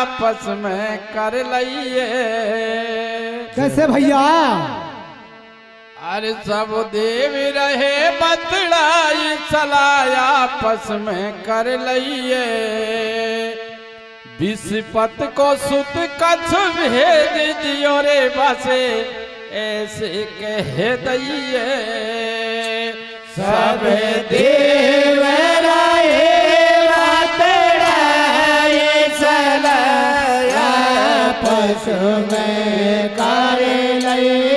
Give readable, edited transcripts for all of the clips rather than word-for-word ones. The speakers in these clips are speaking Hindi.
आपस में कर लइए। कैसे भैया? अरे सब देव रहे बतड़ाई सलाह आपस में कर लइए। विस्पत को सुत कछ भेज दियो रे बसे ऐसे कह दइए। सब देव रहे बतड़ाई सलाह आपस में कर लइए।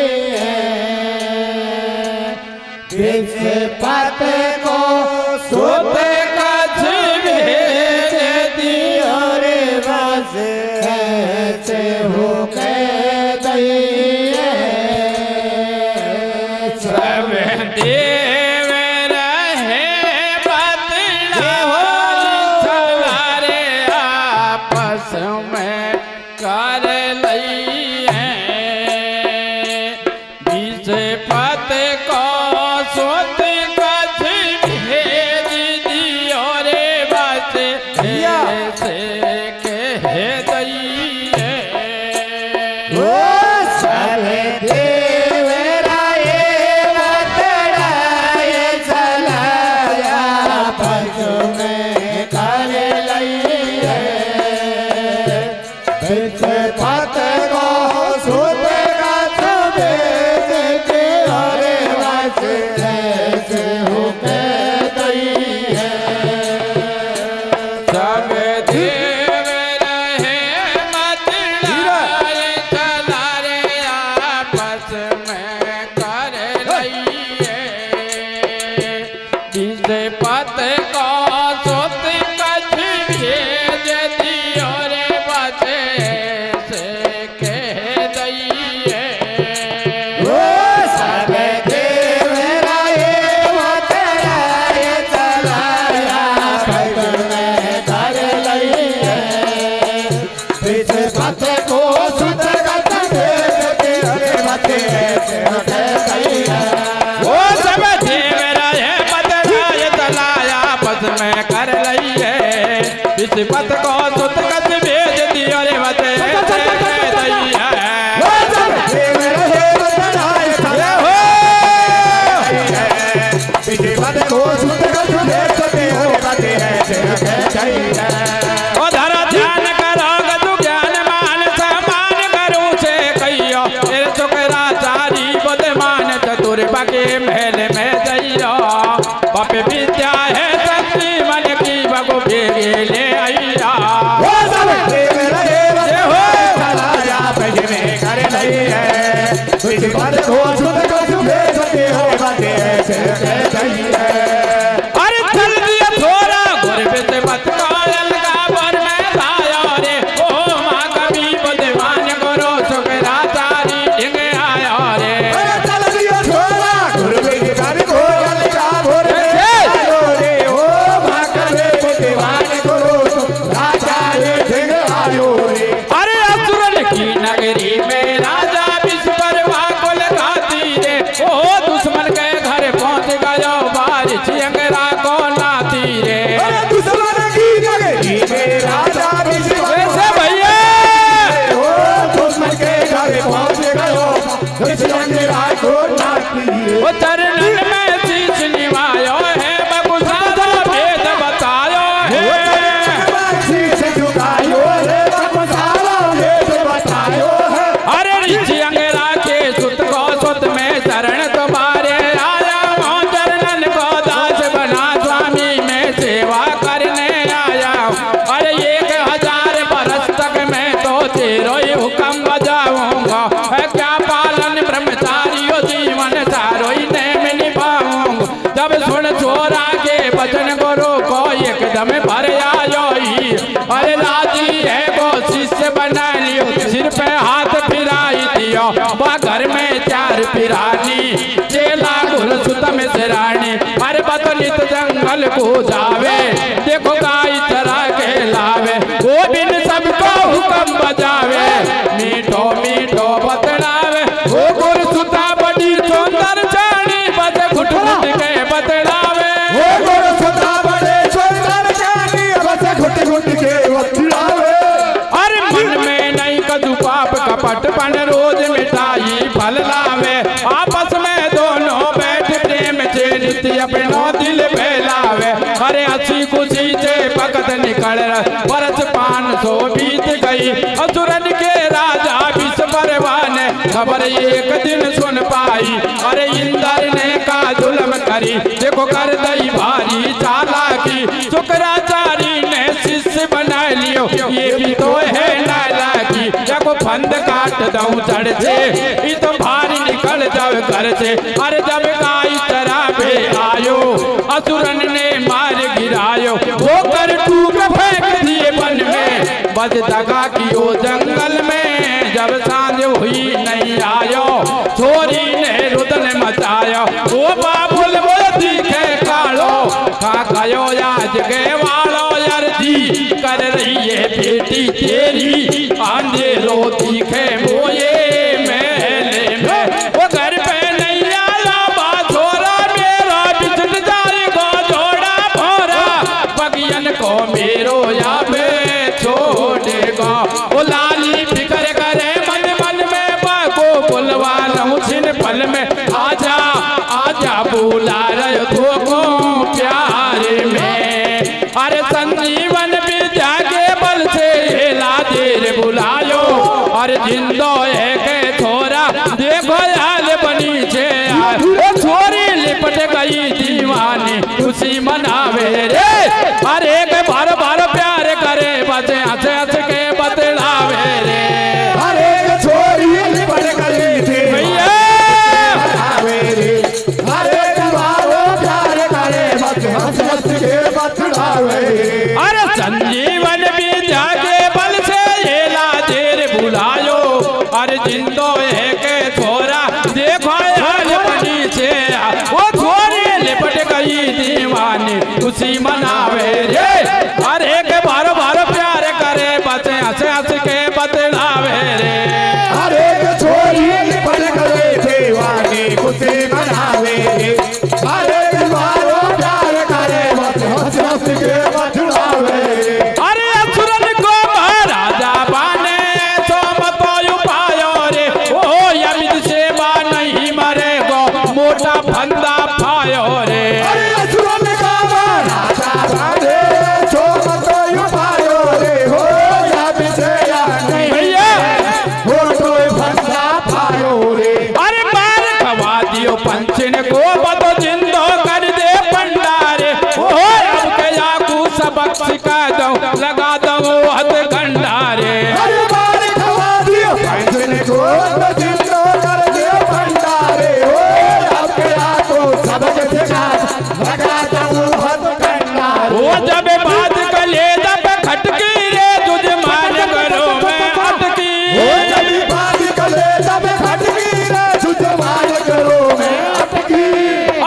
विस्पत को सुत कछ भेज दियो रे बस ऐसे हो कह दइए। सब देव रहे बतड़ाई सलाह रे आपस में कर लइए। विस्पत को सुत कछ भेज दियो रे बस ऐसे कह दइए। सब देव रहे बतड़ाई सलाह आपस में कर लइए। विस्पत को सुत कछ भेज दियो रे बस ऐसे हो कह दइए। सब देव रहे बतड़ाई सलाह रे आपस में कर लइए। विस्पत को सुत कछ भेज दियो रे बस ऐसे कह दइए। सब देव रहे बतड़ाई सलाह आपस में कर लइए। विस्पत को सुत कछ भेज दियो रे बस ऐसे हो कह दइए। वो सब देव रहे बतड़ाई सलाह आपस में कर लइए। विस्पत को सुत कछ भेज दियो रे बस ऐसे कह दइए। देव रहे बतड़ाई सलाह विस्पत को सुत कछ भेज दियो रे बस ऐसे हो कह दइए। उधर ध्यान करो गदु ज्ञान मान समान करू से कहियो। तेरे छोकरा चारी बुद्धिमान चतुर बके महल में जइयो। बाप विद्या है शक्ति मन की बगु भेगे ले आइया। सब देव रहे बतड़ाई सलाह आपस में कर लइए। विस्पत को सुत कछ भेज दियो रे बस ऐसे हो कह दइए। अरे चल दिया थोड़ा गुर विस्पत को अलगा पर में धाया रे। ओ माँ कभी बुद्धिमान गुरु छोकरा चारी ढिंग आया रे। चल दियो छोरा गुरु विज्ञान को अलगा भोर में आयो रे। ओ माँ कभी बुद्धिमान गुरु राजा रे ढिंग आयो रे। अरे असुरन की नगरी में राजा विश्वकर्मा कुल घाती रे। ओ दुश्मन के घर पहुंच गयो बारिश अंगरा को नाती रे। दुश्मन की नगरी में राजा वैसे भैया ओ दुश्मन के घर पहुंच गयो दुश्मन को नाती। वो चरणन में शीश निभायो है बगुसारा भेद बतायो है। शीश झुकायो रे बगुसारा भेद बतायो है। अरे ऋषि अंगरा के सुत को सुत में शरण तुम्हारे आया हूँ। चरणन को दास बना स्वामी में सेवा करने आया हूँ। अरे 1000 बरस तक मैं तो तेरो ही हुक्म बजाऊंगा। है क्या पालन ब्रह्मचारियों जीवन सारो ही नेम निभाऊंगा। जब सुन छोरा के वचन गुरु को एकदम भर आयो ही। अरे राजी है वो शिष्य बना लियो। सिर पे हाथ फिराई दियो। वह घर में 4 पिरानी चेला गुरु सुत में सिरानी। अरे बतलित जंगल को जावे देखो गाय चरा के लावे। वो बिन सबको हुक्म बजावे मीठो मीठो बतलावे। वो गुरु सुता बड़ी सुंदर जानी बज घुट घुट के बतलावे। वो गुरु सुता बड़े सुंदर जानी बज घुट घुट के बतलावे। अरे हंसी खुशी से भगत निकल बरस 500 बीत गई। असुरन के राजा विष परवान खबर एक दिन सुन पाई। अरे इंद्र ने का जुल्म करी देखो कर दई भारी चालाकी। शुक्राचार्य ने शिष्य बना लियो ये भी तो है नालाकी। देखो फंद काट दऊं जड़ से ये तो भारी निकल जाओ घर से। अरे जब गाय चरावे आयो असुरन ने मार गिरायो वो कर टूक फेंक दिए वन में। बज दगा कियो जंगल में जब सांझ हुई नहीं आयो। छोरी ने रुदन मचायो वो बाबुल वो दिखे कालो। खा गयो आज के वालो अर्जी कर रही है बेटी तेरी। आंधे रो दिखे मोये महले में वो घर पे नहीं आया बाछोरा मेरा बिछट जाएगा जोड़ा भोरा। बगियन को मेरो या छोड़ेगा वो लाली फिकर करे मन मन में बाको बुलवा लूं छिन पल में। आजा आजा बुला रहे धोखो प्यारे में। अरे संजीवन विद्या के बल से हेला देर बुलायो। अरे जिंदो है के छोरा देखो हाल बनी छे वो छोरी लिपट गई दीवानी खुशी मनावे रे। अरे के बार बार प्यार करे बचे हंसे हंस के बतलावे रे। अरे छोरी लिपट गई थी भैया अरे दीवारो प्यार करे बचे हंस हंस के बतलावे। अरे संजीवन विद्या के बल से हेला देर बुलायो। अरे जिंदो है के छोरा देखो हाल बनी छे वो छोरी लिपट गई दीवानी खुशी मनावे रे। अरे के बारो बारो प्यार करे बचे हंस हंस के बतलावे रे। अरे छोरी लिपट गई दीवानी खुशी मनावे। अरे दीवारो प्यार करे बचे हंस हंस के बतलावे। अरे असुरन को महाराजा बाने तो मतो उपायो रे। ओ यमित सेवा नहीं मरेगो मोटा फंदा पायो रे। अरे असुरन का राजा बाने तो मतो उपायो रे। हो या विजया नहीं भैया हो तो फंदा पायो रे। अरे मार खवा दियो पंचन को बतो जिंदो कर दे भंडारे। ओ अब के याकू सबक सिखा दो लगा दो हथ गंडारे। अरे मार खवा दियो पंचन को तो जिंदो कर दे भंडारे। हो आपके आको सबक सिखा लगा दो हथ गंडारे। वो जब बात कले जब खटकी रे तुझ मान करो मैं अटकी। हो जब बात कले तब खटकी रे सुजमान करो मैं अटकी।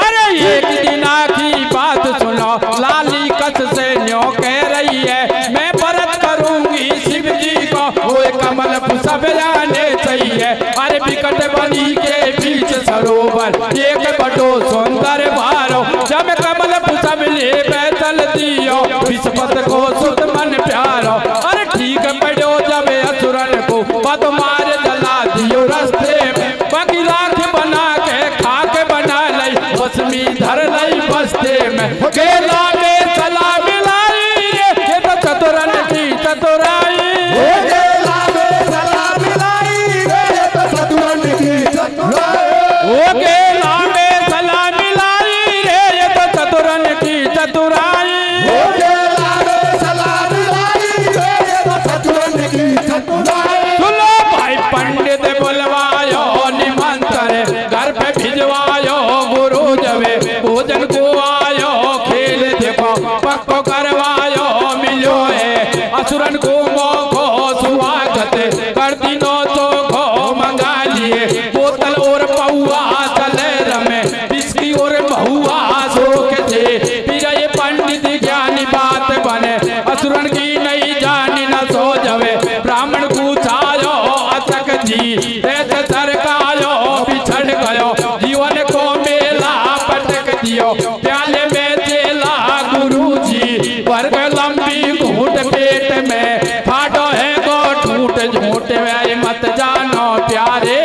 अरे एक दिन की बात सुनो लाली कस से न्यों कह रही है मैं व्रत करूंगी शिव जी को वो कमल सब जाने चाहिए। अरे विकट बनी के बीच सरोवर एक बड़ो सुंदर बारो जब कमल सब ले बैठल दियो विस्पत को सुत मन प्यारो। अरे ठीक पड़ो जब असुरन को बद मार जला दियो रास्ते में। बाकी राख बना के खाक बना लई बसमी धर लई बस्ते में। केला में सला मिलाई रे ये तो चतुरन की चतुराई। हो गेला में सला मिलाई रे ये तो चतुरन की चतुराई। ओ केला में सला मिलाई रे ये तो चतुरन की चतुराई। हो गेला में सला मिलाई रे ये तो चतुरन की चतुराई। सुनो भाई पंडित बुलवायो निमंत्रण घर पे भिजवायो गुरु जवे भोजन को आयो खेल देखो पक्को करवायो मिलो है असुरन को मोखो स्वागत कर दिनो तो खो मंगा लिए बोतल और पौआ चले रमे बिस्की और बहुआ सोख थे फिर ये पंडित ज्ञानी बात बने असुरन की नहीं जानी न सो जवे ब्राह्मण पूछायो अचक जी ऐसे सरकायो बिछड़ गयो जीवन को मेला पटक दियो प्याले में चेला गुरु जी वर्ग लंबी घूट पेट में फाटो है गो ठूट झूठ वे मत जानो प्यारे।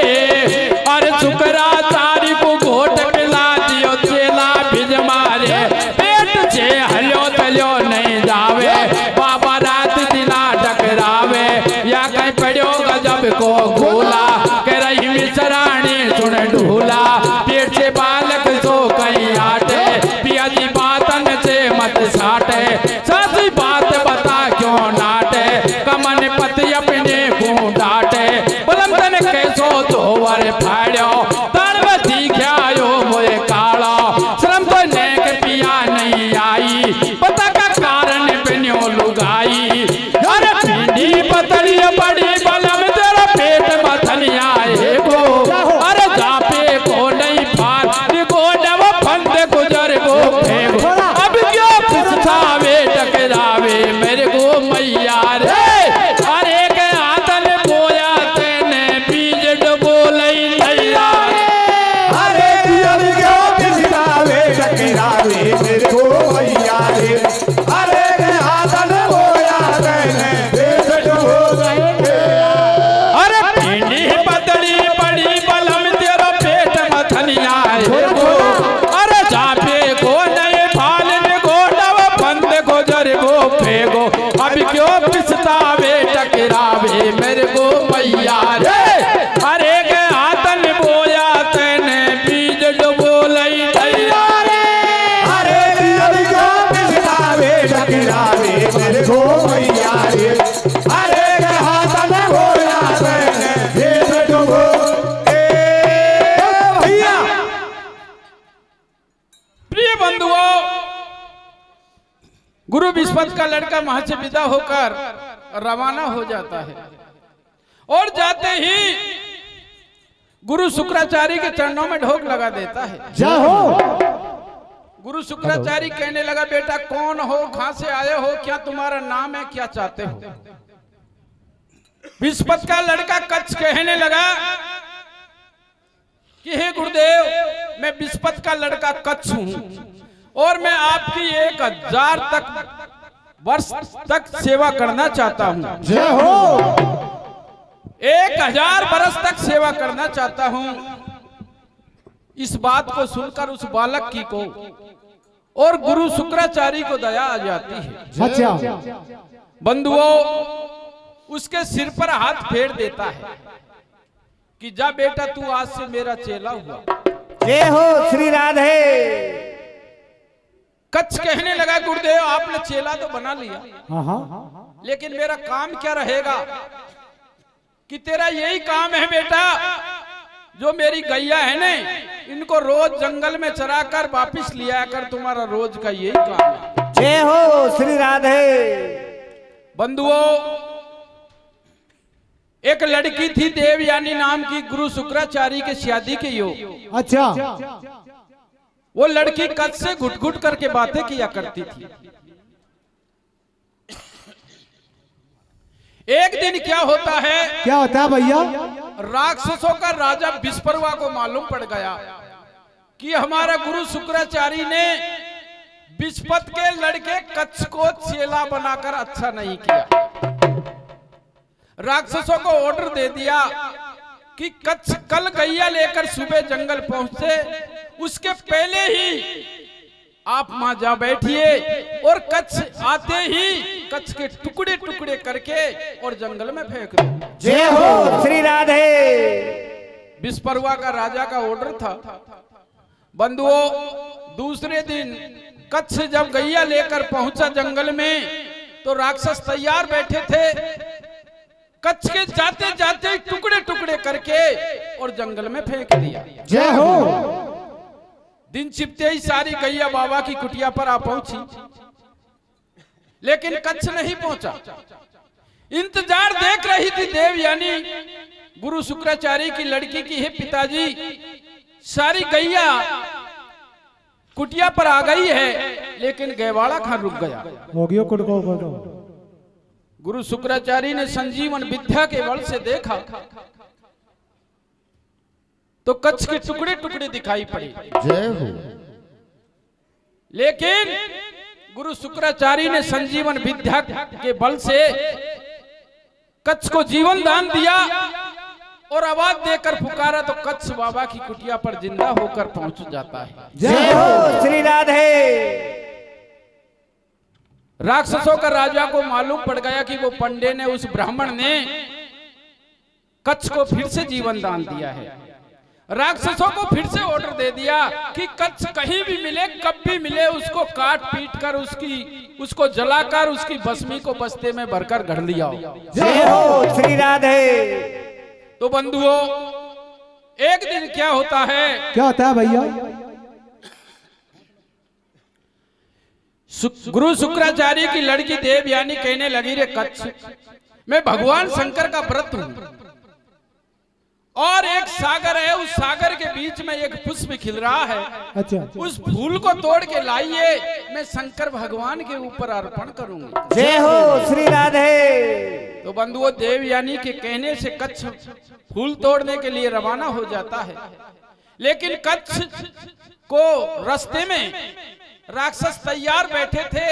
अरे शुक्राचार्य को घोट पिला दियो चेला भिज मारे पेट से हलो तलो नहीं जावे, बाबा रात दिना टकरावे, या कहीं पड़ो गजब को गोला, कह रही मिसरानी सुन ढूला, पेट से बालक सो कहीं आटे, पिया जी बातन से मत साटे, सच बात बता क्यों नाटे, कमन पति अपने को डांटे, बुलंदन कैसो धोवर फाड़ो, तन में दिखायो मोए काला, श्रम तो नेक पिया नहीं आई, पता का कारण बन्यो लुगाई, अरे भिंडी पतली बड़ी बलम तेरा पेट मथनी आए गो, अरे जापे को नहीं फाल को नव फंद गुजर गो फेगो, अब क्यों पिछावे टकरावे मेरे को मैया रे, अरे के आतन बोया तेने बीज डबो लई नैया, अरे अब क्यों पिछावे टकरावे मेरे को मैया रे, अरे के आदन बोया तेने बीज डबो लई नैया, अरे भिंडी पतली बड़ी बलम तेरा पेट मथनिया है गो, अरे जापे को नए फालन को नव बंद को जर को फेगो, अब क्यों पिछतावे टकरावे मेरे को मैया रे, अरे के आतन बोया तेने बीज डुबो लई नैया, अरे अब क्यों पिछावे टकरावे मेरे को मैया रे, अरे के आदन बोया तेने बीज डबो भैया। प्रिय बंधुओं, गुरु विस्पत का लड़का वहां से विदा होकर रवाना हो जाता है, और जाते ही गुरु शुक्राचार्य के चरणों में ढोक लगा देता है। जय हो। गुरु शुक्राचार्य कहने लगा, बेटा कौन हो, कहां से आए हो, क्या तुम्हारा नाम है, क्या चाहते हो। विस्पत का लड़का कच्छ कहने लगा कि हे गुरुदेव, मैं विस्पत का लड़का कच्छ हूं, और मैं आपकी 1000 वर्ष तक सेवा करना चाहता हूं। जय हो। 1000 वर्ष तक सेवा करना चाहता हूं। इस बात को सुनकर उस बालक की को और गुरु शुक्राचार्य को दया आ जाती है। अच्छा। बंधुओं, उसके सिर पर हाथ फेर देता है कि जा बेटा, तू आज से मेरा चेला हुआ। जय हो श्री राधे। कच्छ कहने लगा, गुरुदेव आपने चेला तो बना लिया, हाँ। लेकिन मेरा काम क्या रहेगा। कि तेरा यही काम है बेटा, जो मेरी गैया है ना, इनको रोज जंगल में चराकर वापिस लिया कर, तुम्हारा रोज का यही काम है। जय हो श्री राधे। बंधुओं, एक लड़की थी देवयानी नाम की, गुरु शुक्राचार्य के शादी के योग। अच्छा। वो लड़की कच्छ से घुट घुट करके बातें किया करती थी। एक दिन क्या होता है, क्या होता है भैया। राक्षसों का राजा विस्परवा को मालूम पड़ गया कि हमारा गुरु शुक्राचार्य ने विस्पत के लड़के कच्छ को चेला बनाकर अच्छा नहीं किया। राक्षसों को ऑर्डर दे दिया कि कच्छ कल गैया लेकर सुबह जंगल पहुंचे, उसके पहले ही आप वहां जा बैठिए, और कच्छ आते ही कच्छ के टुकड़े टुकड़े करके और जंगल में फेंक दो। जय हो श्री राधे। विस्परवा का राजा का ऑर्डर था। बंधुओं, दूसरे दिन कच्छ जब गैया लेकर पहुंचा जंगल में, तो राक्षस तैयार बैठे थे। कच्छ के जाते जाते टुकड़े टुकड़े करके और जंगल में फेंक दिया। जय हो। दिन छिपते ही सारी गैया बाबा की कुटिया पर आ पहुंची, लेकिन कच्छ नहीं पहुंचा। इंतजार देख रही थी देवयानी गुरु शुक्राचार्य की लड़की की, हे पिताजी, सारी गैया कुटिया पर आ गई है, लेकिन गैवाड़ा खान रुक गया। हो गया कुड़को। गुरु शुक्राचार्य ने संजीवन विद्या के बल से देखा तो कच्छ के टुकड़े टुकड़े दिखाई पड़े। जय हो। लेकिन गुरु शुक्राचार्य ने संजीवन विद्या के बल से कच्छ को जीवन दान दिया और आवाज देकर पुकारा तो कच्छ बाबा की कुटिया पर जिंदा होकर पहुंच जाता है। जय हो श्री राधे। राक्षसों का राजा को मालूम पड़ गया कि वो पंडे ने, उस ब्राह्मण ने कच्छ को फिर से जीवन दान दिया है। राक्षसों को फिर से ऑर्डर दे दिया कि कच्छ कहीं भी मिले, कब भी मिले, उसको काट पीट कर, उसको जलाकर उसकी भस्मी को बस्ते में भरकर घर लिया। जय हो श्री राधे। तो बंधुओं, एक दिन क्या होता है, क्या होता है भैया? गुरु शुक्राचार्य की लड़की देवयानी कहने लगी, रे कच्छ, मैं भगवान शंकर का व्रत हूं और एक सागर है, उस सागर के बीच में एक पुष्प खिल रहा है। अच्छा। उस फूल को तोड़ के लाइए, मैं शंकर भगवान के ऊपर अर्पण करूंगी। जय हो श्री राधे। तो बंधुओं, देवयानी के कहने से कच्छ फूल तोड़ने के लिए रवाना हो जाता है, लेकिन कच्छ को रास्ते में राक्षस तैयार बैठे थे,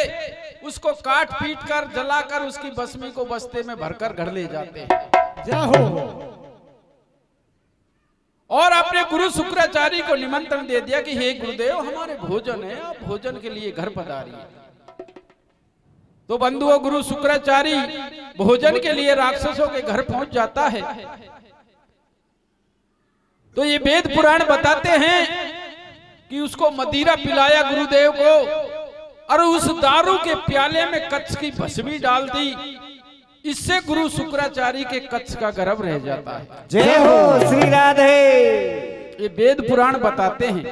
उसको काट पीट कर जलाकर उसकी भस्मी को बस्ते में भरकर घर ले जाते हैं। जय हो। और अपने गुरु शुक्राचार्य को निमंत्रण दे दिया कि हे गुरुदेव, हमारे भोजन है, आप भोजन के लिए घर पधारिए। तो बंधुओं, गुरु शुक्राचार्य भोजन के लिए राक्षसों के घर पहुंच जाता है। तो ये वेद पुराण बताते हैं कि उसको मदिरा पिलाया गुरुदेव को, और उस दारू के प्याले में कच्छ की भस्मी डाल दी। इससे गुरु शुक्राचार्य के कच्छ का गर्भ रह जाता है। जय हो श्री राधे। ये वेद पुराण बताते हैं।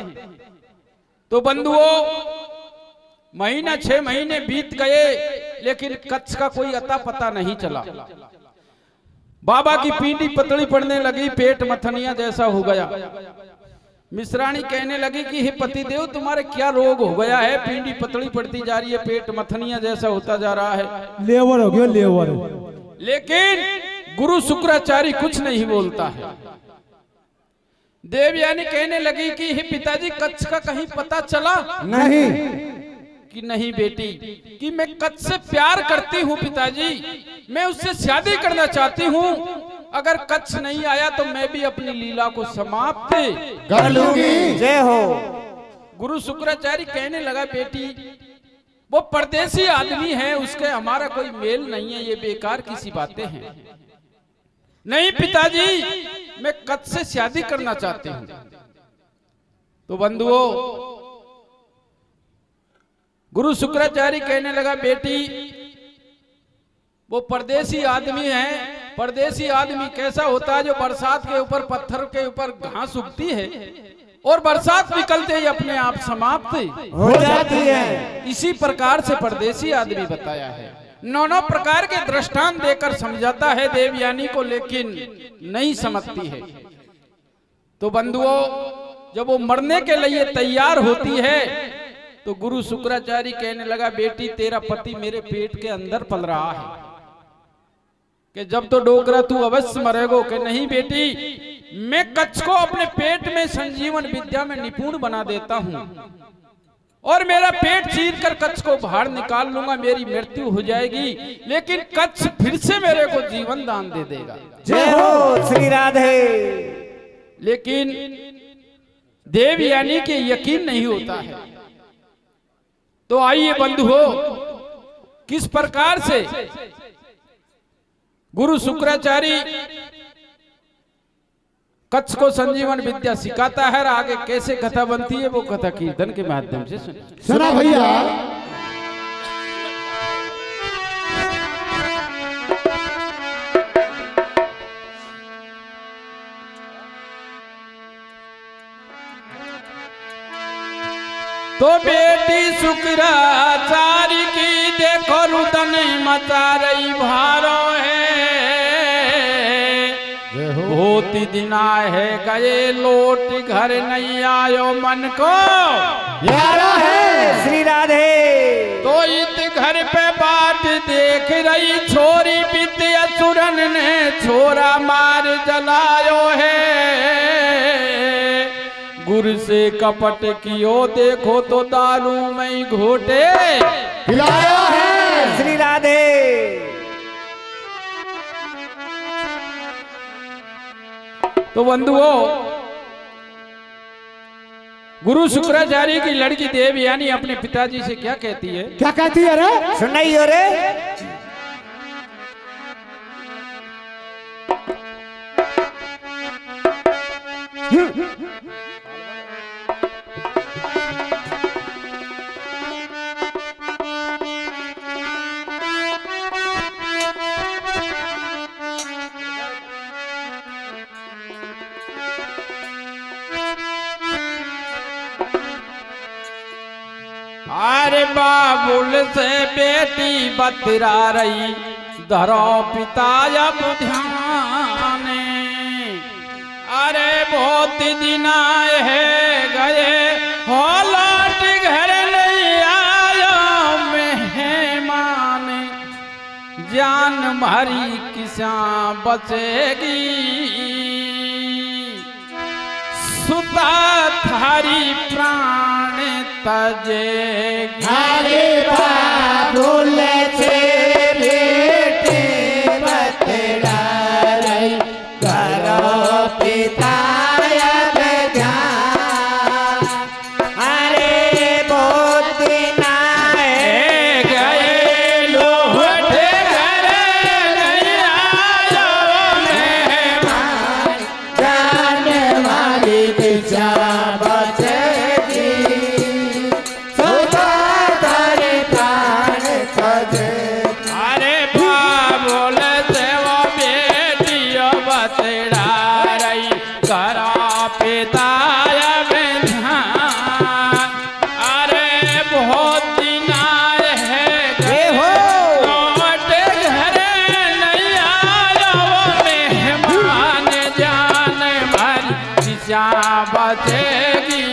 तो बंधुओं, महीना 6 महीने बीत गए, लेकिन कच्छ का कोई अता पता नहीं चला। बाबा की पीठी पतली पड़ने लगी, पेट मथनिया जैसा हो गया। मिश्राणी कहने लगी कि हे पतिदेव, तुम्हारे क्या रोग हो गया है, पीठी पतली पड़ती जा रही है, पेट मथनिया जैसा होता जा रहा है। लेवर हो गया, लेवर। लेकिन गुरु शुक्राचार्य कुछ नहीं बोलता है। देवयानी कहने लगी कि हे पिताजी, कच्छ का कहीं पता चला? नहीं। कि नहीं बेटी, कि मैं कच्छ से प्यार करती हूँ पिताजी, मैं उससे शादी करना चाहती हूँ। अगर कच्छ नहीं आया तो मैं भी अपनी लीला को समाप्त कर लूंगी। जय हो। गुरु शुक्राचार्य कहने लगा, बेटी वो परदेसी आदमी है, उसके हमारा कोई मेल नहीं है, ये बेकार की सी बातें हैं। नहीं पिताजी, मैं कच्छ से शादी करना चाहती हूँ। तो बंधुओं, गुरु शुक्राचार्य कहने लगा, बेटी वो परदेसी आदमी है। परदेसी आदमी कैसा होता है? जो बरसात के ऊपर, पत्थर के ऊपर घास उगती है और बरसात निकलते ही अपने आप समाप्त हो जाती है। इसी प्रकार से परदेसी आदमी बताया है। नाना प्रकार के दृष्टांत देकर समझाता है देवयानी को, लेकिन नहीं समझती है। तो बंधुओं, जब वो मरने के लिए तैयार होती है तो गुरु शुक्राचार्य कहने लगा, बेटी तेरा पति मेरे पेट के अंदर पल रहा है, कि जब तो डोकरा तू अवश्य मरेगो। कि नहीं बेटी, मैं कच्छ को अपने पेट में संजीवन विद्या में निपुण बना देता हूं और मेरा पेट चीर कर कच्छ को बाहर निकाल लूंगा, मेरी मृत्यु हो जाएगी, लेकिन कच्छ फिर से मेरे को जीवन दान दे देगा। जय हो श्री राधे। लेकिन देवयानी के यकीन नहीं होता है। तो आइए बंधुओं, किस प्रकार से गुरु शुक्राचार्य कच्छ को संजीवन विद्या सिखाता है, और आगे कैसे कथा बनती है वो कथा कीर्तन के माध्यम से सुना भैया। तो बेटी शुक्राचार्य की देखो रुदन मचा रही भारो है। बहुत दिना है गए लौट घर नहीं आयो, मन को यारा है श्री राधे। तो इत घर पे बात देख रही छोरी, बीते असुरन ने छोरा मार जलायो है। गुरु से कपट कियो देखो तो दारू में घोटे पिलाया है श्री राधे। तो बंधुओं, गुरु शुक्राचार्य की लड़की देवयानी अपने पिताजी से क्या कहती है? क्या कहती है रे? सुनाइयो रे। अरे बाबुल से बेटी बतरा रही, धरो पिता अब ध्यान। अरे बहुत दिन आए है गए, हो लौट घर नहीं आयो मेहमान। जान मारी किसा बचेगी, सुता थारी प्राण तजेगी। अरे बाबुल से बेटी बतरा रही, करो पिता अब ध्यान। अरे बहुत दिन आए गए लौट घर नहीं आयो मेहमान। जान वाली दिशा बचेगी, सुधा तारे प्राण तजेगी। अरे बाबुल से वो बेटी बतरा रही, करा पिता अब ध्यान। अरे बहुत दिन आए हैं गए, लौट घर नहीं आयो मेहमान। जान मारी दिशा बचेगी,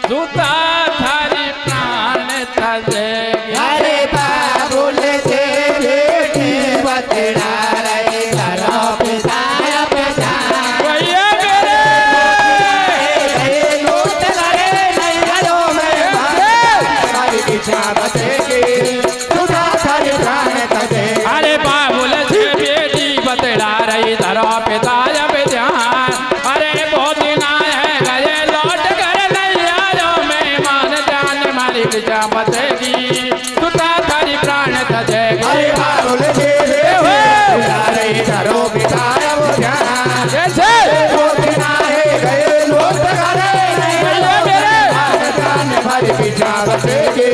सुता थारी प्राण तजेगी। अरे बाबुल से बेटी बतरा रही, करो पिता अब ध्यान। भैया मेरे लूट करे नहीं घरों में भाग, हमारी दिशा बचेगी, सुधा थारी प्राण तजेगी। अरे बाबुल से बेटी बतला रही, धरो पिता अब ध्यान। अरे बहुत दिन आए गए, लौट घर नहीं आयो मेहमान। जान मारी दिशा बचेगी, सुता थारी प्राण तजेगी। अरे बाबुल से बेटी बतरा रही, करो पिता अब ध्यान। जैसे वो दिन आए गए, लूट करे नहीं घरों में भाग, जान हमारी दिशा बचेगी,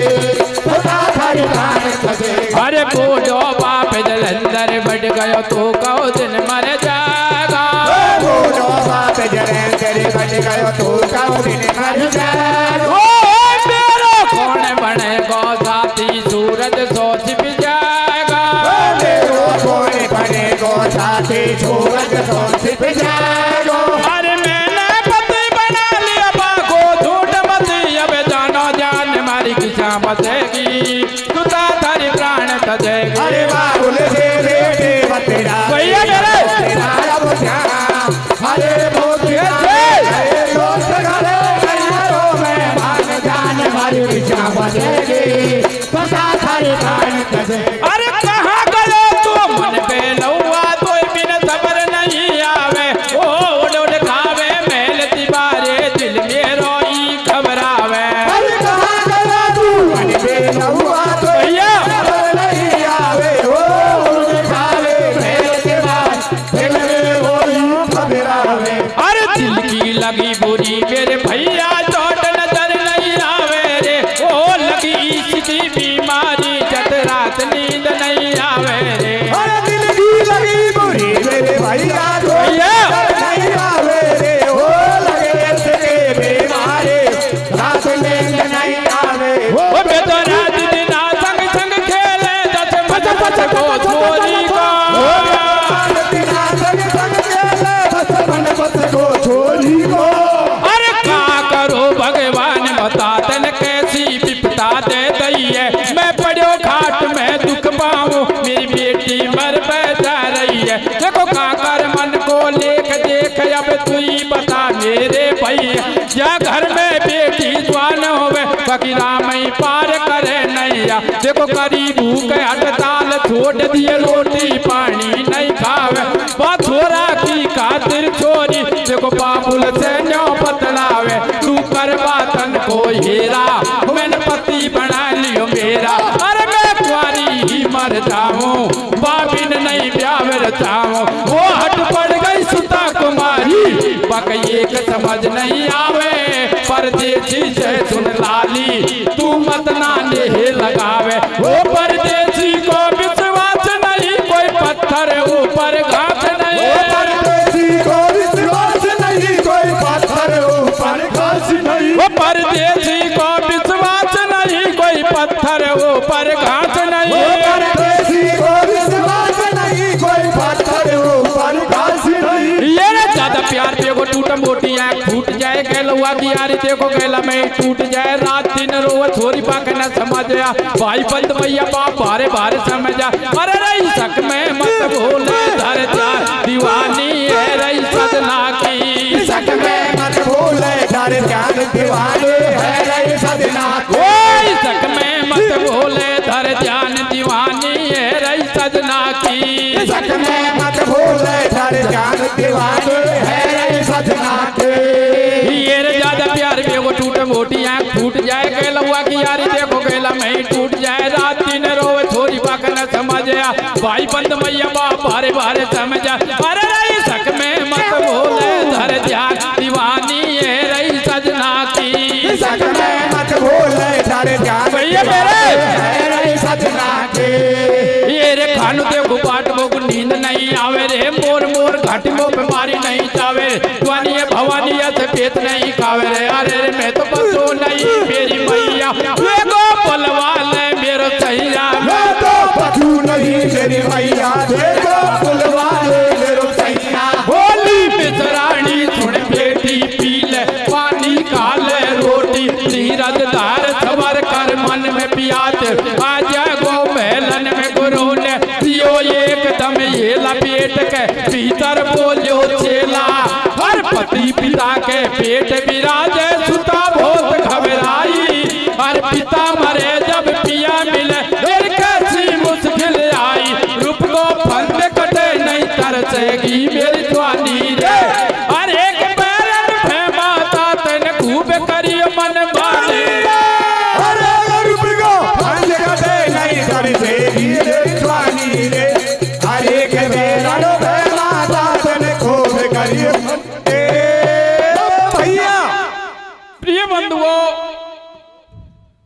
सुधा थारी प्राण तजेगी। अरे बूढ़ो बाप जलंधर बढ़ गयो, तो कहो दिन मर जाएगा। बूढ़ो बाप जरे तेरे बन गयो, तू कब दिन मर जाएगा। ओ मेरो कौन बनेगा साथी, सूरज सोच भी जाएगा। मेरो कौन बनेगो साथी, सूरज सोच पे जाएगो। अरे मैंने पति बना लिया बाको, झूठ मत अब जानो। जान मारी किसा बचेगी, सुता थारी प्राण तजेगी। अरे बाबुल से बेटे बतेरा भैया मेरे तेरा अब ध्यान। अरे बहुत दोस्त घरे घरों में भाग, जान हमारी दिशा बचेगी, सुधा थारी प्राण तजेगी। अरे कहाँ गयो तू मन पे लौआ, तो बिन सबर नहीं आवे। ओ उड़ उड़ खावे मेल दीवारे, दिल मेरो ही घबरावे। अरे कहाँ गया तू मन पे लहुआ, तो भैया खबर नहीं आवे। ओ उड़ खावे मेरे के बाद, दिल में वो यूं घबरावे। अरे दिल की लगी बुरी मेरे भैया, चोट नजर नहीं आवे रे। ओ लगी इसकी बीमारी, जत रात नींद नहीं आवे रे। अरे दिल की लगी बुरी मेरे भैया, तो नहीं आवे रे। ओ लगे इसके बीमारी, रात नींद नहीं आवे। ओ बेदरा दिना संग संग खेले, दस बज बज को छोरी का। बिना संग संग खेले, बचपन बच को छोरी को। अरे का करो भगवान बता, तन कैसी विपदा दे दई है। मैं पड़ो घाट में दुख पाऊं, मेरी बेटी मर बैठा रही है। देखो काकर मन को लेख देख, अब तू ही बता मेरे भैया। या घर में बेटी जवान होवे, फकीरा में पार करे नैया। देखो गरीबू के हड़ताल छोड़ दिए, रोटी पानी नहीं खावे। वो छोरा की खातिर छोरी, देखो बाबुल से न्यों बतलावे। तू कर समझ नहीं आवे, परदेसी से सुन लाली तू मत ना नेह लगावे। वो परदेसी को विश्वास नहीं, कोई पत्थर ऊपर घास नहीं। परदेसी को विश्वास नहीं, कोई पत्थर ऊपर घास नहीं। वो परदेसी को विश्वास नहीं, कोई पत्थर ऊपर घास नहीं। परदेसी को विश्वास नहीं, कोई पत्थर ऊपर घास नहीं। ये ना ज्यादा प्यार पे को टूट मोटी आँख फूट जाए, गैलुआ की यारी देखो गैला में टूट जाए। रात दिन रोव छोरी पाके न समझ आ, भाई बंद मैया बाप भारे भारे समझ आ। अरे रही सक में मत भूले धर जा दीवानी है रही सजना की। सक में मत भूले धर ध्यान दीवानी है रही सजना की। ओए सक में मत भूले धर ध्यान दीवानी है रही सजना की। सक में मत भूले धर ध्यान दीवानी है रही सजना की। ये रे ज्यादा प्यार में वो टूट मोटी आँख फूट जाए, गैलुआ की यारी देखो गैला में टूट जाए। रात दिन रोवे छोरी पाक न समझ आ, भाई बंद मैया बाप भारे भारे समझ आ। अरे रही सक में मत भूले धर ध्यान दीवानी है रही सजना की। सक में मत भूले धर ध्यान भैया मेरे है रही सजना की। ये रे खानु देखो बाट मोक नींद नहीं आवे रे, मोर मोर घाटी मो बीमारी नहीं चावे। जवानी है भवानी से पेट नहीं खावे रे। अरे रे मैं तो बसो नहीं मेरी मैया, देखो पलवाल मेरो सैया। मैं तो पछू नहीं मेरी मैया, देखो पुलवाले मेरो सैया। होली बिसरानी सुन बेटी पी ले पानी खा ले रोटी, धीरज धार सबर कर मन में पियात। आजा गो महलन में गुरु ने दियो एकदम ये लपेट के भीतर बोलियो चेला। हर पति पिता के पेट विराजे सुता बहुत घबराई। हर पिता मरे जब पिया मिले फिर कैसी मुश्किल आई। रूप को फंद कटे नहीं तरसेगी मेरी जवानी रे। हर एक पैरन में माता तन खूब करी मन माने। अरे रूप को फंद कटे नहीं तरसेगी मेरी जवानी रे। हर एक पैरन में माता तन खूब करी भैया। प्रिय बंधुओं,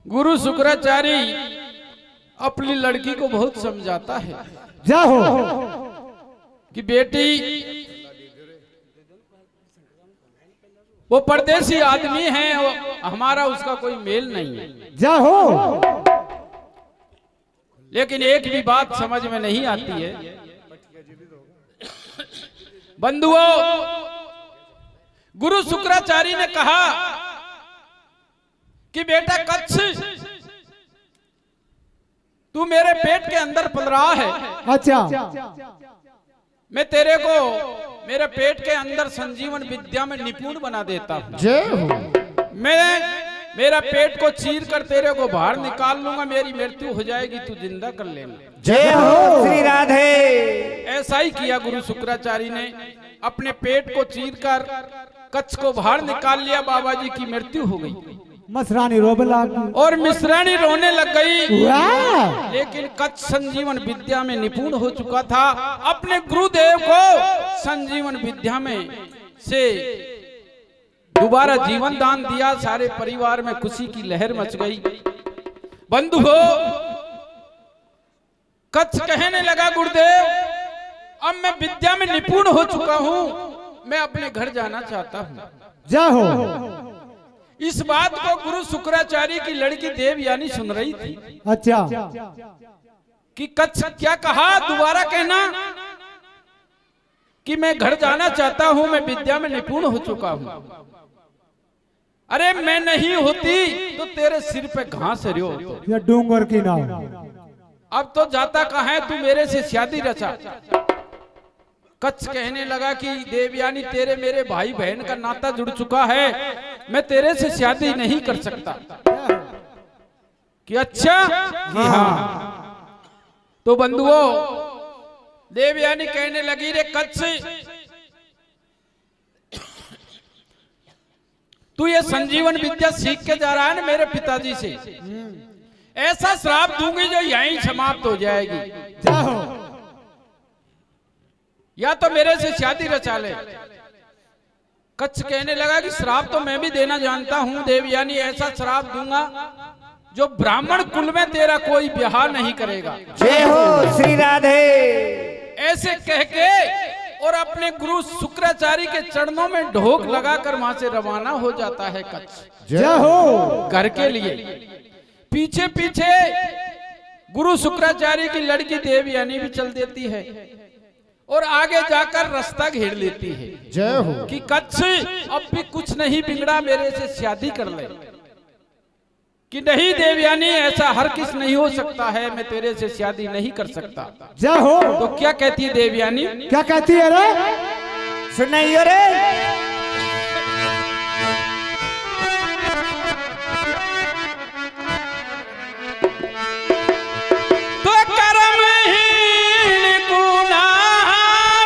गुरु शुक्राचार्य अपनी लड़की को बहुत समझाता है जाओ कि बेटी वो परदेसी आदमी है, हमारा उसका कोई मेल नहीं है। जाओ। लेकिन एक भी बात समझ में नहीं आती है बंधुओं। गुरु शुक्राचार्य ने कहा कि बेटा कच्छ तू मेरे पेट के अंदर पल रहा है। अच्छा मैं तेरे को मेरे पेट के अंदर संजीवन विद्या में निपुण बना देता हूं। जय हो। मैं मेरा पेट को चीर कर तेरे को बाहर निकाल लूंगा, मेरी मृत्यु हो जाएगी, तू जिंदा कर लेना। जय हो श्री राधे। ऐसा ही किया गुरु शुक्राचार्य ने, अपने पेट को चीर कर कच्छ को बाहर निकाल लिया। बाबा जी की मृत्यु हो गई मसरानी रोब लागी और मिश्रानी रोने लग गई। वाह! लेकिन कच्छ संजीवन विद्या में निपुण हो चुका था। अपने गुरुदेव को संजीवन विद्या में से दोबारा जीवन दान दिया। सारे परिवार में खुशी की लहर मच गई। बंधु हो, कच्छ कहने लगा गुरुदेव अब मैं विद्या में निपुण हो चुका हूँ, मैं अपने घर जाना चाहता हूँ। जाओ। इस बात को गुरु शुक्राचार्य की लड़की देवयानी सुन रही थी। अच्छा कि कच्छ क्या कहा, दोबारा कहना कि मैं घर जाना चाहता हूं, मैं विद्या में निपुण हो चुका हूं। अरे मैं नहीं होती तो तेरे सिर पे घास रियो ये डूंगर की नाव। अब तो जाता कहाँ है, तू मेरे से शादी रचा। कच्छ कहने लगा कि देवयानी तेरे मेरे भाई बहन का नाता जुड़ चुका है, मैं तेरे से शादी नहीं कर सकता। कि अच्छा कि हाँ। तो बंधुओं, देवयानी कहने लगी रे कच्छ तू ये संजीवन विद्या सीख के जा रहा है ना मेरे पिताजी से, ऐसा श्राप दूंगी जो यहीं समाप्त हो जाएगी। जाओ। या तो मेरे से शादी रचा ले कच्छ कहने लगा कि श्राप तो मैं भी देना जानता हूँ देवयानी, ऐसा श्राप दूंगा जो ब्राह्मण कुल में तेरा कोई ब्याह नहीं करेगा। जय हो श्री राधे। ऐसे कह के और अपने गुरु शुक्राचार्य के चरणों में ढोक लगाकर वहां से रवाना हो जाता है कच्छ जय हो घर के लिए। पीछे पीछे गुरु शुक्राचार्य की लड़की देवयानी भी चल देती है और आगे जाकर रास्ता घेर लेती है। जय हो कि कच्छ अब भी कुछ नहीं बिगड़ा, मेरे से शादी कर ले। कि नहीं देवयानी, ऐसा हर किस नहीं हो सकता है, मैं तेरे से शादी नहीं कर सकता। जय हो। तो क्या कहती है देवयानी? क्या कहती है रे? सुनाइयो रे। तो कर्महीन को ना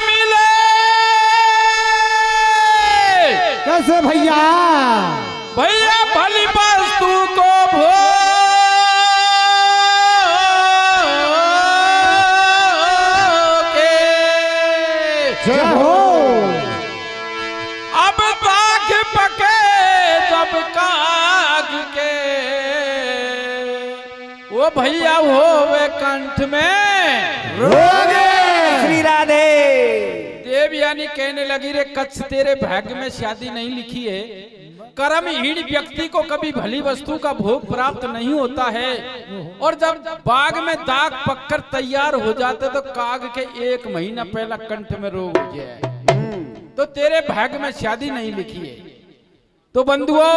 मिले। कैसे भैया? भैया भली वस्तु को भोगे। जय हो। अब ताक पके जब काग के, वो भैया होवे कंठ में रोगे। श्री राधे। देवयानी कहने लगी, रे कच्छ तेरे भाग्य में शादी नहीं लिखी है। कर्महीन व्यक्ति को कभी भली वस्तु का भोग प्राप्त नहीं होता है, और जब बाग में दाग पककर तैयार हो जाते तो काग के 1 महीना पहला कंठ में रोग हो जाए। तो तेरे भाग्य में शादी नहीं लिखी है। तो बंधुओं,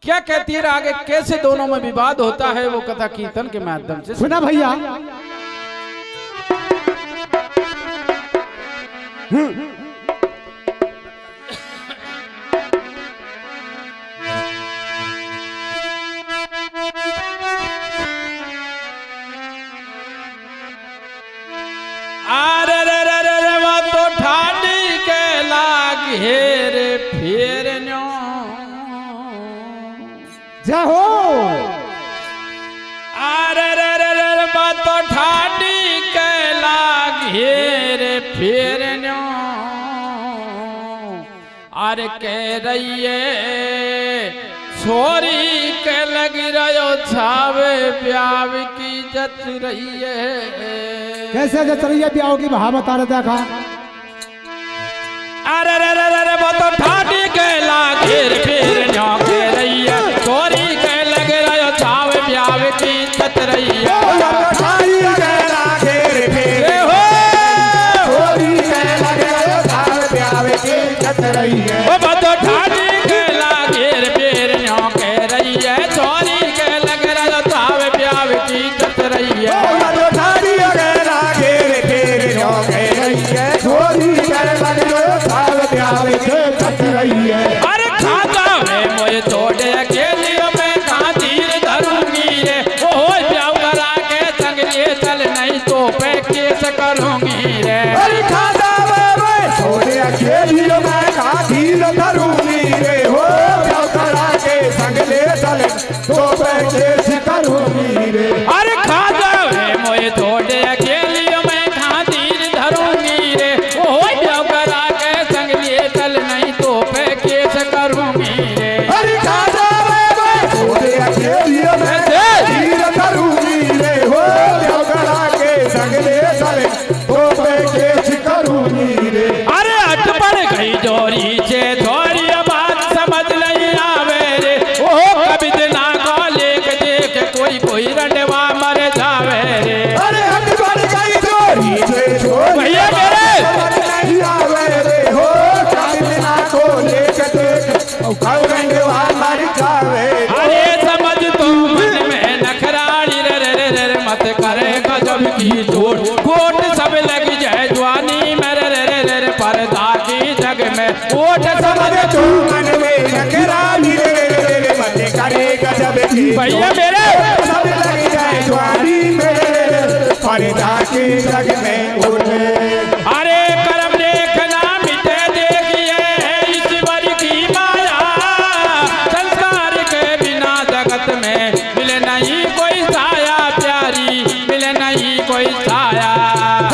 क्या कहती है आगे, कैसे दोनों में विवाद होता है, वो कथा कीर्तन के माध्यम से सुना भैया। घेर फेर न्यो। जय हो। अरे बातो ठाडी कैला घेर फेर न्यो। अरे कह रही है छोरी के लग रहो छावे ब्याव की जत रही है। कैसे जत रही है ब्याह की बहा बता रहे देखा। अरे वो तो ठाडी कैला घेर फेर न्यो कह रही है, छोरी के लग रहो छावे ब्याव की जत रही है। वो तो ठाडी कैला घेर फेर न्यो कह रही है, छोरी के लग रहो छावे ब्याव की जत रही है। अरे खाता है मुझे छोड़े अकेलियों में कहाँ तीर धरूंगी रे। ओ ब्याह करा के संग लिए चल, नहीं तो पे केस करूंगी रे। अरे खाता है छोड़े अकेलियों में कहाँ तीर धरूंगी रे। हो ब्याह करा के संग ले चल, तो पे केस करूंगी रे। अरे खाता है मुझे छोड़े अकेलियों में कहाँ तीर धरूंगी रे। ओ ब्याह करा के संग लिए चल, नहीं तो पे केस करूंगी रे। अरे खाता है छोड़े अकेलियों में तीर धरूंगी रे। हो ब्याह करा के संग ले चल, तो पे केस करूंगी रे। अरे हट पड़ गई जोरी से थोड़ी बात समझ नहीं आवे रे। ओ कभी दिना को लेक देख कोई रंडवा मर जावे रे। अरे हट पड़ गई जोरी से भैया मेरे नहीं आवे रे। हो कभी दिना को लेक देख रंडवा मर जावे। अरे समझ तू मन में नखराली रे मत करे गजब की चोट। कोट सब लग जाए जवानी मेरे रे पर्दा की जग में ओट समझ तू मन में नखराली रे मत करे गजब की। भैया मेरे सब लग जाए जवानी मेरे पर्दा की जग में उठे। अरे कर्म देखना मिटे देखिए ईश्वर की माया। संसार के बिना जगत में मिले नहीं कोई छाया प्यारी, मिले नहीं कोई छाया।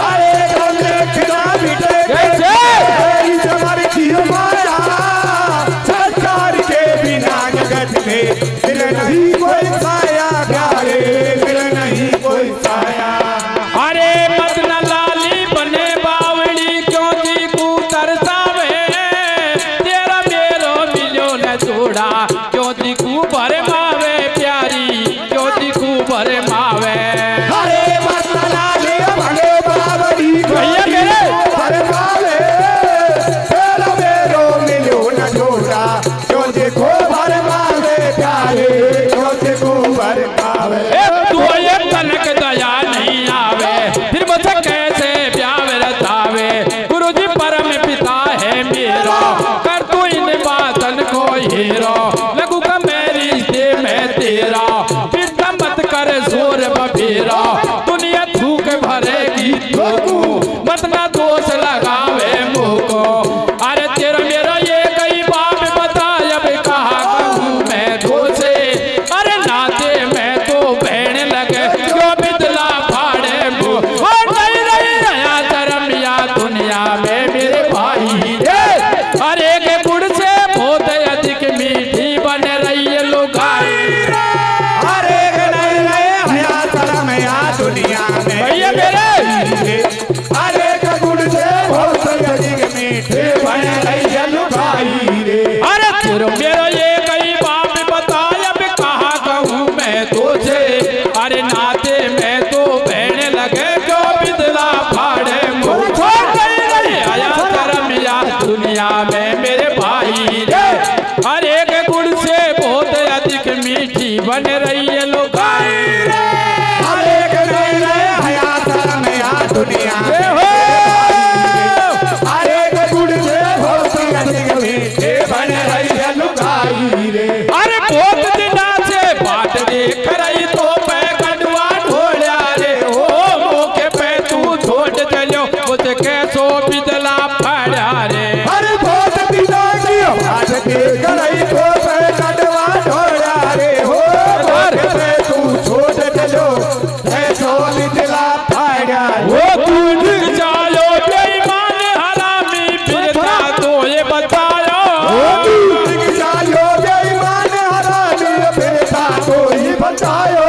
अरे कर्म देखना मिटे कैसे? ईश्वर की माया। तना ले भगे बाबरी भैया मेरे भरमावे तेरा मेरो मिलो न जोड़ा जो देखो भरमावे प्यारे जो देखो भरमावे तू ये तनक दया नहीं आवे फिर मुझे कैसे प्यार रतावे गुरु जी परम पिता है मेरा कर तू इन बातन को हीरो लगू का मेरी दे मैं तेरा पिता मत कर जोर बबीरा दुनिया थूक भरेगी तू मत ना दोष लगावे मुझको अरे तेरा मेरा ये कई बाप बता अब कहा कहूँ मैं दोषे अरे नाते मैं तो बहन लगे जो बिदला फाड़े मुँह और नहीं रही रहा धर्म या दुनिया में मेरे भाई अरे के गुड़ से बहुत अधिक मीठी बन रही है लुगाई अरे नहीं रहे हया शर्म या दुनिया में भैया मेरे अरे गुड़ से बहुत अधिक मीठे बन रही है लुगाई रे अरे तेरो मेरा ये कई बाप बता अब कहा कहूँ मैं तुझे अरे नाते मैं तो बहने लगे जो बिदला फाड़े मुँह छोड़ नहीं रही आया शर्म या दुनिया में मेरे भाई रे अरे के गुड़ से बहुत अधिक मीठी बन रही है लुगाई अरे नहीं रहे हया शर्म या दुनिया रे में हो अरे गुड़ से बहुत अधिक मीठे बन रही है लुगाई रे अरे बहुत दिना से बात देख रही तो मैं कड़वा ढोलिया रे हो मौके पे तू छोड़ चलो मुझे कैसो बिदला फाड़ा रे अरे बहुत दिनों की बात देख रही तो मैं कटवा ढोया रे हो पे तू छोड़ चलो ऐसो निकला फाड़ा वो तू दिख जायो बेईमान हरामी फिरता तो ये बतायो जायो बेईमान हरामी फिरता कोई बतायो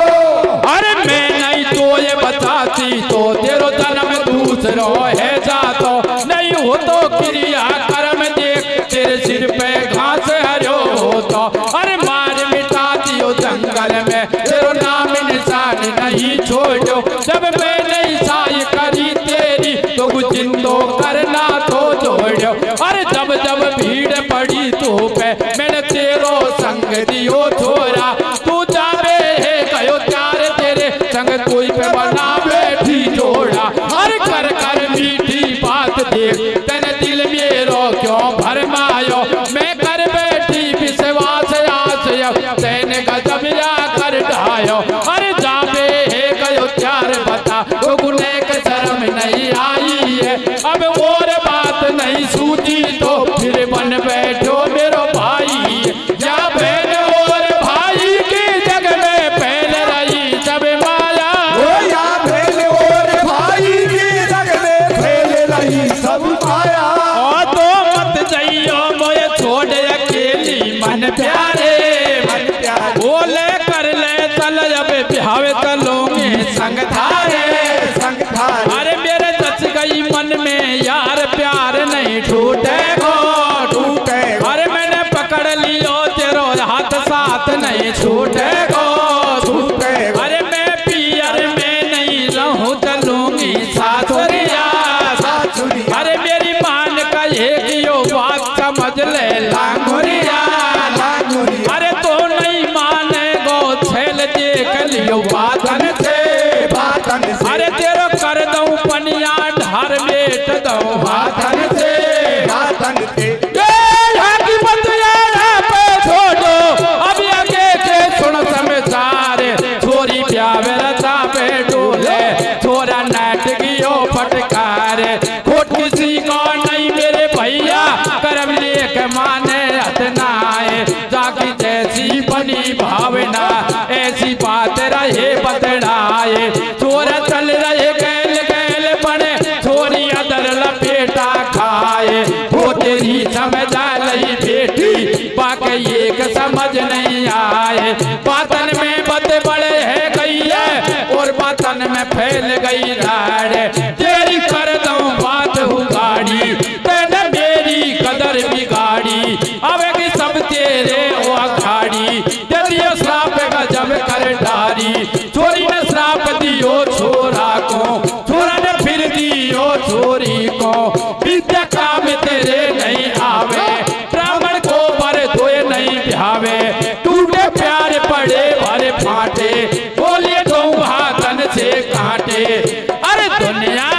अरे मैं नहीं तो ये बताती तो तेरो जन्म दूसरो है जातो नहीं हो तो क्रिया कर्म देख तेरे सिर पे घास हरो होतो अरे मार मिटा दियो जंगल में तेरो नाम निशान नहीं छोड़ो जब मैं नहीं साय करी तेरी तो कुछ जिंदो करना तो छोड़ो अरे जब जब भीड़ पड़ी तो पे मैंने तेरो संग दियो छोरा तू जावे है कयो प्यार तेरे संग कोई पे बना बैठी जोड़ा हर कर कर मीठी बात देख तेने दिल मेरो क्यों भरमायो मैं कर बैठी विश्वास आशय तेने गजब या कर ढायो अरे जावे है कयो प्यार बता तो गुने के शर्म नहीं आई है अब और बात नहीं सूझी तो फिर बन बैठो मेरो भाई या बहन और भाई की जग में फैल रही सब माया ओ या भेल और भाई की जग में फैल रही सब माया और तो मत जाइयो मोए छोड़ अकेली मन प्यारे मन प्यार बोले कर ले चल अब बिहावे चलोगे संग धारे संग धार अरे मेरे सच गई मन में यार प्यार नहीं छूटेगो टूटेगो अरे मैंने पकड़ लियो तेरो हाथ साथ नहीं छूटेगो टूटेगो अरे मैं पियर में नहीं रहूं चलूंगी सासुरिया सासुरिया अरे मेरी मान का एक यो बात समझ ले लांगुरिया लांगुरिया अरे तो नहीं माने गो छेल देख लियो बातन से बातन से अरे तेरो कर दऊं पनिया ढार बेट दऊं हाथन से बातन से की मत यार पे छोड़ो अब आगे के सुन समाचार छोरी प्यावे रता पे डोले छोरा नाटकियो फटकार खोट किसी को नहीं मेरे भैया करम लेक माने हतनाए जाकी जैसी बनी भावना ऐसी बात रहे बतड़ाए छोरा चल रहे गैल गैल बने छोरी अदर लपेटा खाए वो तेरी समझा लई बेटी बाकी एक समझ नहीं आए बातन में बत बड़े है गई है और बातन में फैल गई राड़ तेरी कर दूं बात उगाड़ी तेने मेरी कदर बिगाड़ी अब की सब तेरे वो अखाड़ी दे दियो श्राप का जब कर डारी चोरी ने श्राप दियो छोरा विद्या काम तेरे नहीं आवे, ब्राह्मण को वर धोए नहीं बिहावे, टूटे प्यार पड़े भरे फाटे, बोलिए तो हाथन से काटे। अरे दुनिया